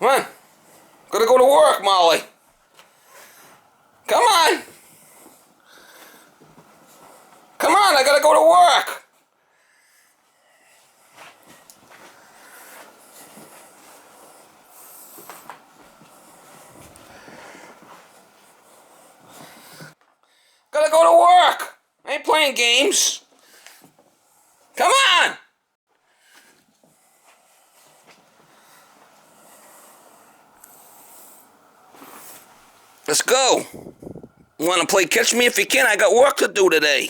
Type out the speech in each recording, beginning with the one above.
Come on. Gotta go to work, Molly. Come on. Come on, I gotta go to work. Gotta go to work. I ain't playing games. Come on. Let's go. You want to play catch me if you can? I got work to do today.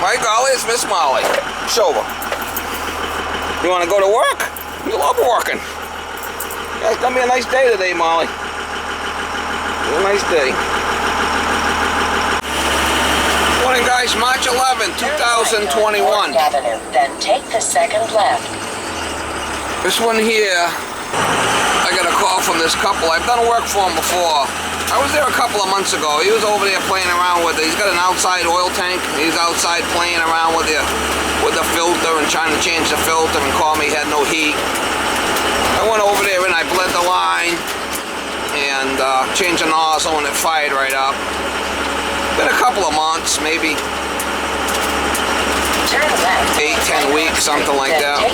My golly, it's Miss Molly. Show her. You want to go to work? You love working. Yeah, it's going to be a nice day today, Molly. It's a nice day. Morning, guys. March 11, 2021. Then take the second left. This one here, I got a call from this couple. I've done work for him before. I was there a couple of months ago. He was over there playing around with it. He's got an outside oil tank. He's outside playing around with the filter and trying to change the filter and called me he had no heat. I went over there and I bled the line and changed the nozzle and it fired right up. Been a couple of months, maybe 8-10 weeks, something like that.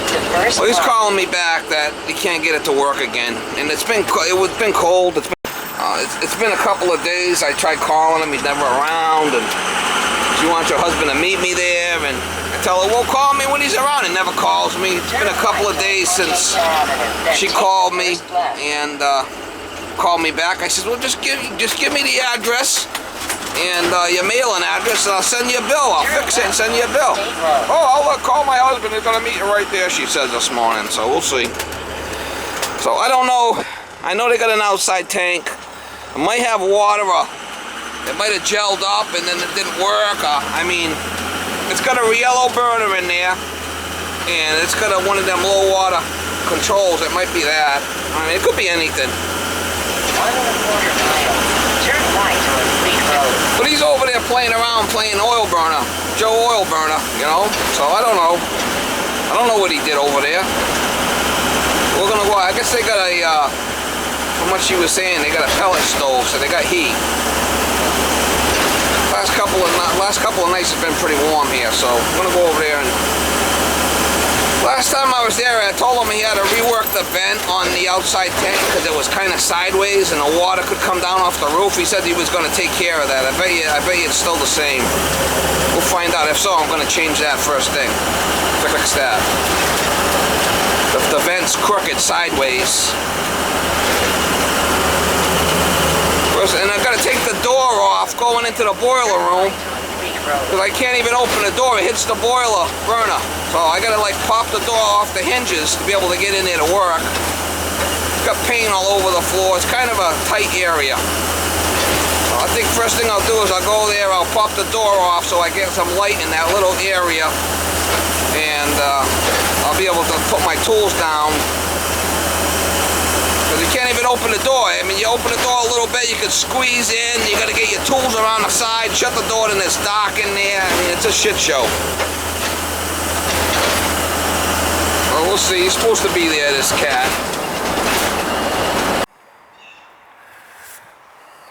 Well, he's calling me back that he can't get it to work again, and it's been cold. It's been a couple of days. I tried calling him, he's never around, and she wants your husband to meet me there, and I tell her, well, call me when he's around. He never calls me. It's been a couple of days since she called me and called me back. I said, well, just give me the address and your mailing address, and I'll send you a bill. I'll fix it and send you a bill. Oh, I'll call my husband. He's going to meet you right there, she says this morning, so we'll see. So I don't know. I know they got an outside tank. It might have water, or it might have gelled up and then it didn't work. I mean, it's got a Riello burner in there, and it's got one of them low water controls. It might be that. I mean, it could be anything. 1.25 miles. Turn right on Fleet Road. But he's over there playing around, playing oil burner, Joe Oil Burner, you know. So I don't know. I don't know what he did over there. We're gonna go. I guess they got a. From what she was saying, they got a pellet stove, so they got heat. Last couple of nights have been pretty warm here, so I'm gonna go over there. And last time I was there, I told him he had to rework the vent on the outside tank because it was kind of sideways and the water could come down off the roof. He said he was gonna take care of that. I bet you it's still the same. We'll find out. If so, I'm gonna change that first thing. Fix that. The vent's crooked sideways. And I've got to take the door off going into the boiler room because I can't even open the door. It hits the boiler burner. So I got to like pop the door off the hinges to be able to get in there to work. It's got paint all over the floor. It's kind of a tight area. So I think first thing I'll do is I'll go there, I'll pop the door off so I get some light in that little area, and I'll be able to put my tools down. Because you can't even open the door. I mean, you open the door a little bit, you can squeeze in, you got to get your tools around the side, shut the door, and it's dark in there. I mean, it's a shit show. Well, we'll see. He's supposed to be there, this cat.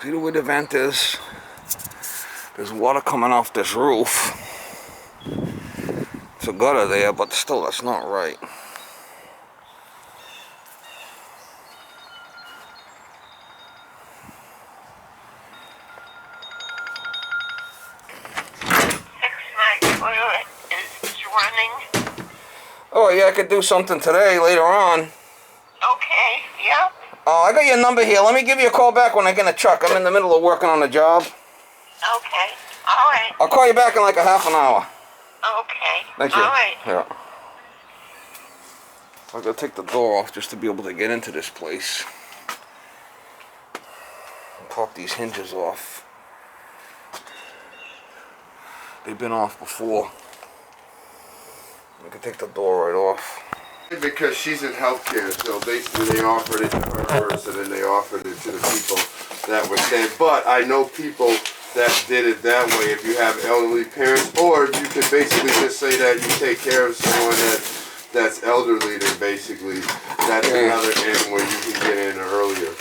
See where the vent is? There's water coming off this roof. There's a gutter there, but still, that's not right. Oh yeah, I could do something today, later on. Okay, yeah. Oh, I got your number here. Let me give you a call back when I get in the truck. I'm in the middle of working on a job. Okay, all right. I'll call you back in like a half an hour. Okay. Thank you. All right. Yeah. I gotta take the door off just to be able to get into this place. Pop these hinges off. They've been off before. We can take the door right off. Because she's in healthcare, so basically they offered it to her first, and then they offered it to the people that were there. But I know people that did it that way. If you have elderly parents, or you can basically just say that you take care of someone that's elderly, then basically that's another end where you can get in earlier.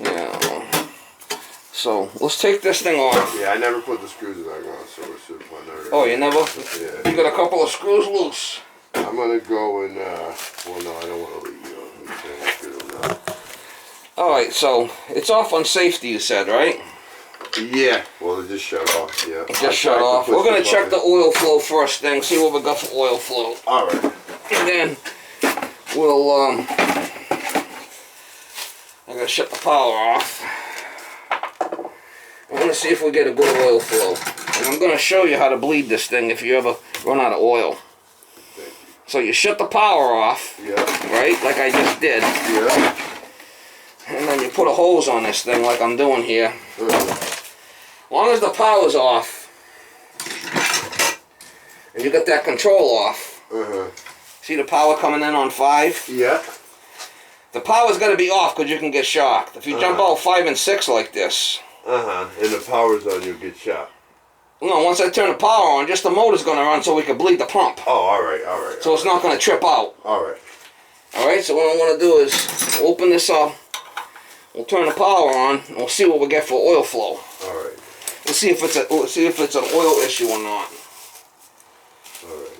Yeah. So let's take this thing off. Yeah, I never put the screws back on, so we're super fun. Oh, you never? Yeah. You got a couple of screws loose. I'm gonna go and well, no, I don't want to leave you. Alright, so it's off on safety, you said, right? Yeah. Well, it just shut off. Yeah. It just shut off. We're gonna check the oil flow first thing, see what we got for oil flow. Alright. And then we'll I'm gonna shut the power off. I'm gonna see if we get a good oil flow. And I'm gonna show you how to bleed this thing if you ever run out of oil. So you shut the power off, Yeah. right, like I just did. Yeah. And then you put a hose on this thing like I'm doing here. As long as the power's off, and you got that control off, see the power coming in on 5? Yeah. The power's got to be off because you can get shocked. If you jump out 5 and 6 like this. And the power's on, you'll get shot. No, once I turn the power on, just the motor's going to run so we can bleed the pump. Oh, alright. So it's not going to trip out. Alright. Alright, so what I'm going to do is open this up. We'll turn the power on and we'll see what we get for oil flow. Alright. We'll see if it's an oil issue or not. Alright.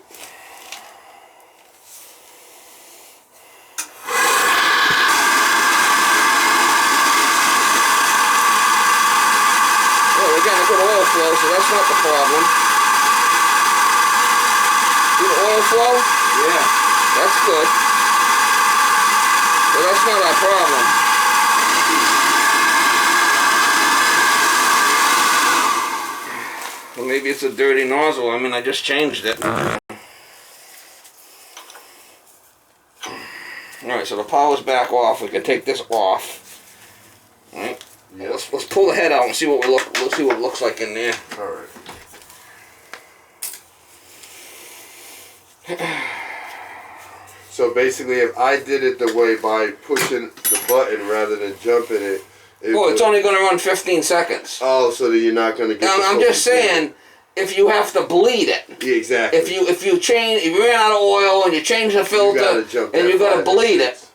We're getting a good oil flow, so that's not the problem. See the oil flow? Yeah. That's good. But that's not our problem. Well, maybe it's a dirty nozzle. I mean, I just changed it. Alright, so the power's back off. We can take this off. Alright. Yeah. Let's pull the head out and see what we'll see what it looks like in there. Alright. So basically, if I did it the way by pushing the button rather than jumping it, Well, it's only going to run 15 seconds. Oh, so that you're not going to get. I'm just saying, if you have to bleed it. Yeah, exactly. If you ran out of oil and you change the filter and you got to bleed it,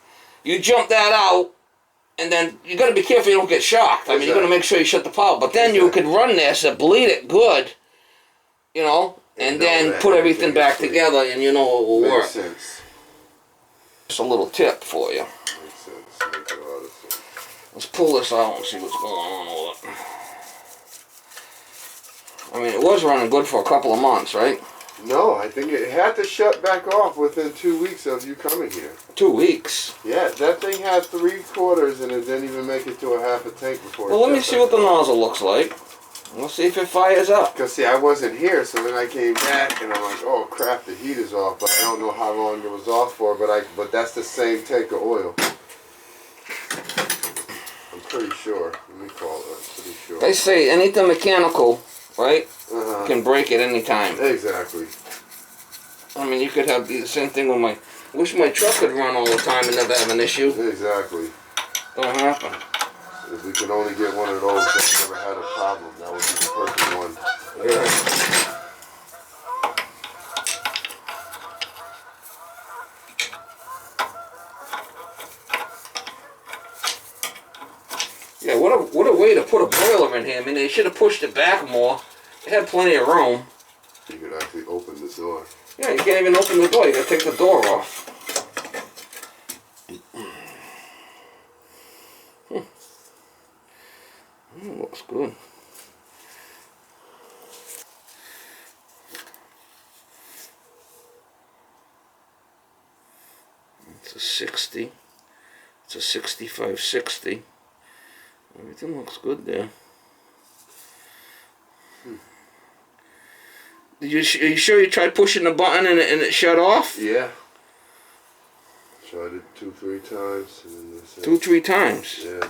you jump that out, and then you got to be careful you don't get shocked. I mean, you got to make sure you shut the power. But then you could run this and bleed it good, you know, and then put everything back together, and you know it will work. Makes sense. Just a little tip for you. Makes sense. Makes a lot of sense. Let's pull this out and see what's going on with it. I mean, it was running good for a couple of months, right? No, I think it had to shut back off within 2 weeks of you coming here. 2 weeks. Yeah, that thing had 3/4 and it didn't even make it to a half a tank before. Well, let me see what the nozzle looks like. We'll see if it fires up. Because, see, I wasn't here, so then I came back and I'm like, oh crap, the heat is off. But I don't know how long it was off for, but that's the same tank of oil. I'm pretty sure. Let me call it. I'm pretty sure. They say anything mechanical, right, can break at any time. Exactly. I mean, you could have the same thing with my... Wish my truck could run all the time and never have an issue. Exactly. Don't happen. If we could only get one of those that never had a problem, that would be the perfect one. Yeah. Yeah, what a way to put a boiler in here. I mean, they should have pushed it back more. They had plenty of room. You could actually open the door. Yeah, you can't even open the door. You gotta take the door off. Looks good. It's a 60. It's a 65-60. Everything looks good there. Are you sure you tried pushing the button and it shut off? Yeah. Tried it 2-3 times. And then 2-3 times? Yeah.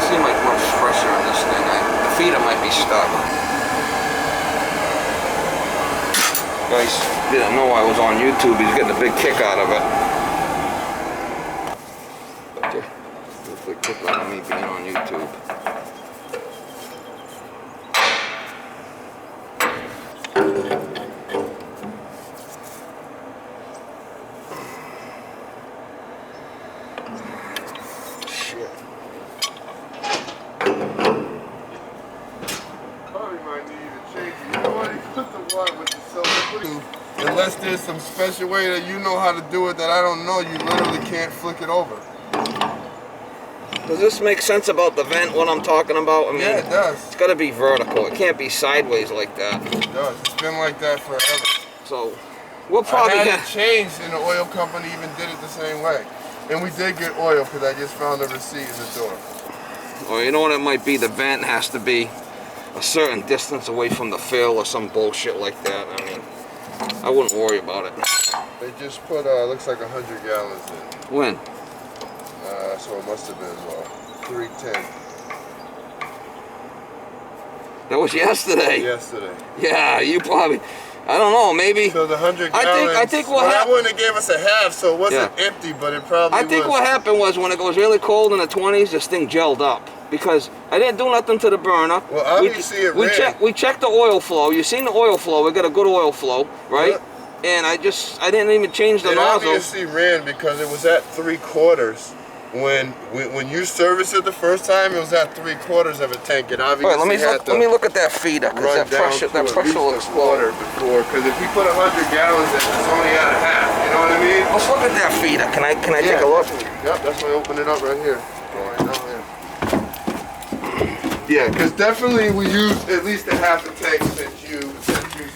Doesn't seem like much pressure on this thing. The feeder might be stuck. Guys didn't know I was on YouTube. He's getting a big kick out of it. A big kick out of me being on YouTube. Unless there's some special way that you know how to do it that I don't know, you literally can't flick it over. Does this make sense about the vent, what I'm talking about? I mean, yeah, it does. It's got to be vertical. It can't be sideways like that. It does. It's been like that forever. So, we'll probably I had get... it changed, and the oil company even did it the same way. And we did get oil because I just found a receipt in the door. Or you know what it might be? The vent has to be a certain distance away from the fill or some bullshit like that. I mean, I wouldn't worry about it. They just put, looks like 100 gallons in. When? So it must have been, 310. That was yesterday. Yesterday. Yeah, you probably... I don't know, maybe... So the 100 gallons... I think what happened... happened... I wouldn't have gave us a half, so it wasn't empty, but it probably I think what happened was when it goes really cold in the 20s, this thing gelled up. Because I didn't do nothing to the burner. Well, obviously it ran. We checked the oil flow. You seen the oil flow. We got a good oil flow, right? Yeah. And I didn't even change the nozzle. It obviously ran because it was at 3/4. When you serviced it the first time, it was at 3/4 of a tank. It obviously let me look at that feeder, because that pressure looks quarter before. Because if you put 100 gallons in, it's only at a half. You know what I mean? Let's look at that feeder. Can I take a look? Yep, that's why I open it up right here. Right down here. Yeah, because definitely we used at least a half a tank since you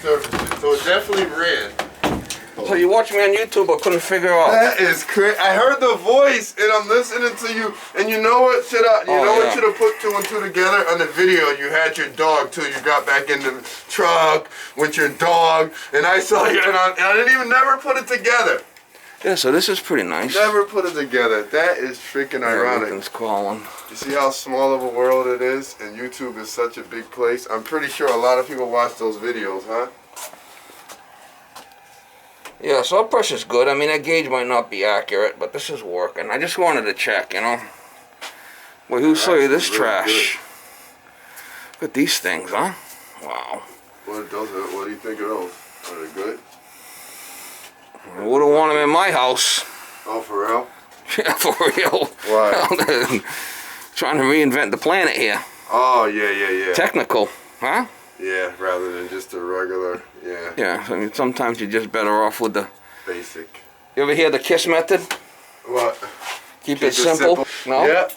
serviced it, so it definitely ran. So you watched me on YouTube, but couldn't figure out. That is crazy. I heard the voice, and I'm listening to you. And you know what? Should have put 2 and 2 together on the video? You had your dog too. You got back in the truck with your dog, and I saw you, and I didn't never put it together. Yeah, so this is pretty nice. Never put it together. That is freaking ironic. Everything's calling. You see how small of a world it is, and YouTube is such a big place. I'm pretty sure a lot of people watch those videos, huh? Yeah, so our pressure's good. I mean, that gauge might not be accurate, but this is working. I just wanted to check, you know. Well, who saw you this trash? Good. Look at these things, huh? Wow. What do you think of those? Are they good? I wouldn't want them in my house. Oh, for real? Yeah, for real. Why? Trying to reinvent the planet here. Oh, yeah. Technical, huh? Yeah, rather than just a regular, yeah. Yeah, I mean, sometimes you're just better off with the... Basic. You ever hear the KISS method? What? Keep it simple. No? Yeah.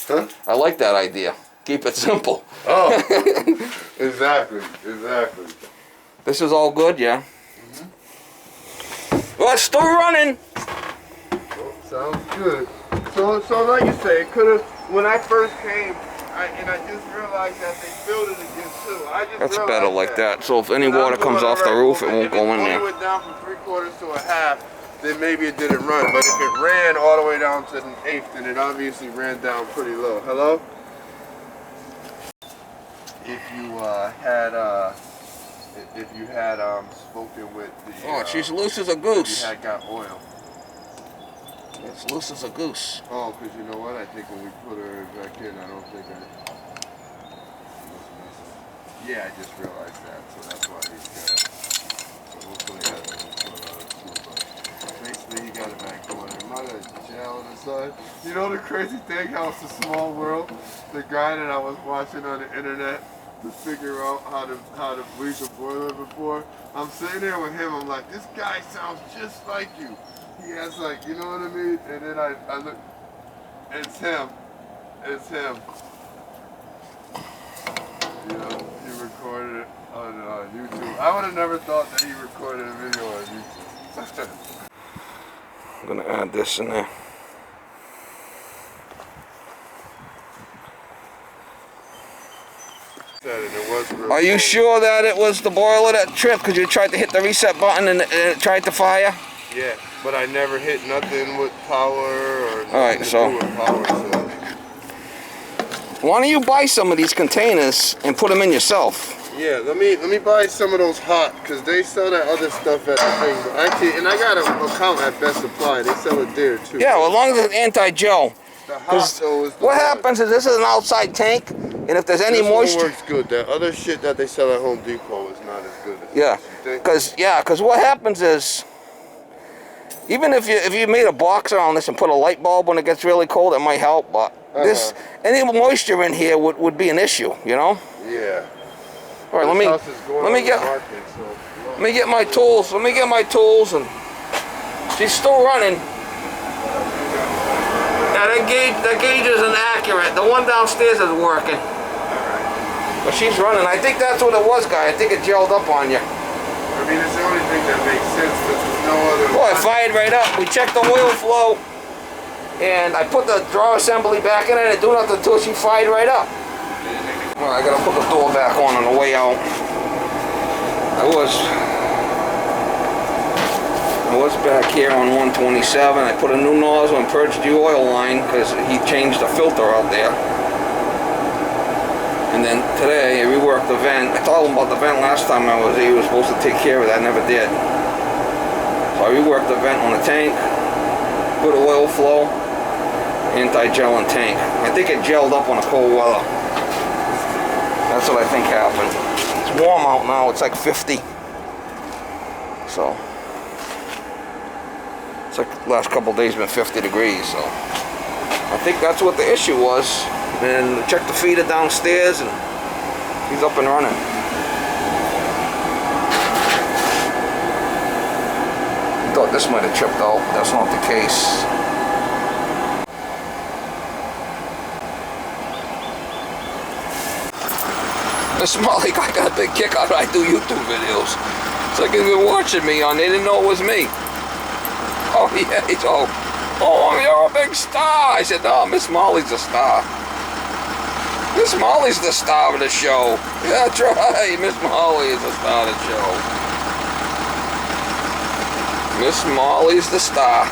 Huh? I like that idea. Keep it simple. Oh. Exactly. This is all good, yeah? Mm-hmm. Well, it's still running. Oh, sounds good. So like you say, it could have, when I first came, I just realized that they filled it again too. That's better like that. So if any water comes off the roof, it won't go in there. If it went down from 3/4 to a half, then maybe it didn't run. But if it ran all the way down to an eighth, then it obviously ran down pretty low. Hello? If you had spoken with the... Oh, she's loose as a goose. You had got oil. It's loose as a goose. Oh, because you know what? I think when we put her back in, I don't think Yeah, I just realized that, so that's why he's got... So hopefully that doesn't put on too much. Basically, he got it back going. It might have gel on the side. You know the crazy thing, how it's a small world? The guy that I was watching on the internet to figure out how to bleach a boiler before, I'm sitting there with him, I'm like, this guy sounds just like you. He has like, you know what I mean? And then I look, it's him. You know, he recorded it on YouTube. I would have never thought that he recorded a video on YouTube. I'm gonna add this in there. Are you sure that it was the boiler that tripped because you tried to hit the reset button and it tried to fire? Yeah, but I never hit nothing with power or Alright, so with power, so. Why don't you buy some of these containers and put them in yourself? Yeah, let me buy some of those hot, because they sell that other stuff at the thing. Actually, and I got an account at Best Supply. They sell it there too. Yeah, well, as long as it's anti-gel. The hot though is the What one. happens is this is an outside tank, and if there's any This one moisture... works good. That other shit that they sell at Home Depot is not as good as Yeah, this. You think? because what happens is, even if you made a box around this and put a light bulb when it gets really cold, it might help. But this, any moisture in here would be an issue, you know. Yeah. All right, let me get my tools. Let me get my tools, and she's still running. Yeah, that gauge isn't accurate. The one downstairs is working, but she's running. I think that's what it was, guy. I think it gelled up on you. I mean, it's the only thing that makes sense, but there's no other. Boy, it fired right up. We checked the oil flow, and I put the drawer assembly back in it, and it didn't do nothing until she fired right up. Well, I gotta put the door back on the way out. I was back here on 127. I put a new nozzle and purged the oil line because he changed the filter out there. And then today I reworked the vent. I told him about the vent last time I was here. He was supposed to take care of that. I never did. So I reworked the vent on the tank. Good oil flow. Anti-gel in tank. I think it gelled up on the cold weather. That's what I think happened. It's warm out now. It's like 50. So it's like the last couple of days been 50 degrees. So I think that's what the issue was. And check the feeder downstairs, and he's up and running. I thought this might have chipped out, but that's not the case. Miss Molly, I got a big kick out of it. I do YouTube videos. It's like they've been watching me on. They didn't know it was me. Oh yeah, he's all, oh, you're a big star. I said, no, Miss Molly's a star. Miss Molly's the star of the show. Yeah, that's right. Miss Molly is the star of the show. Miss Molly's the star.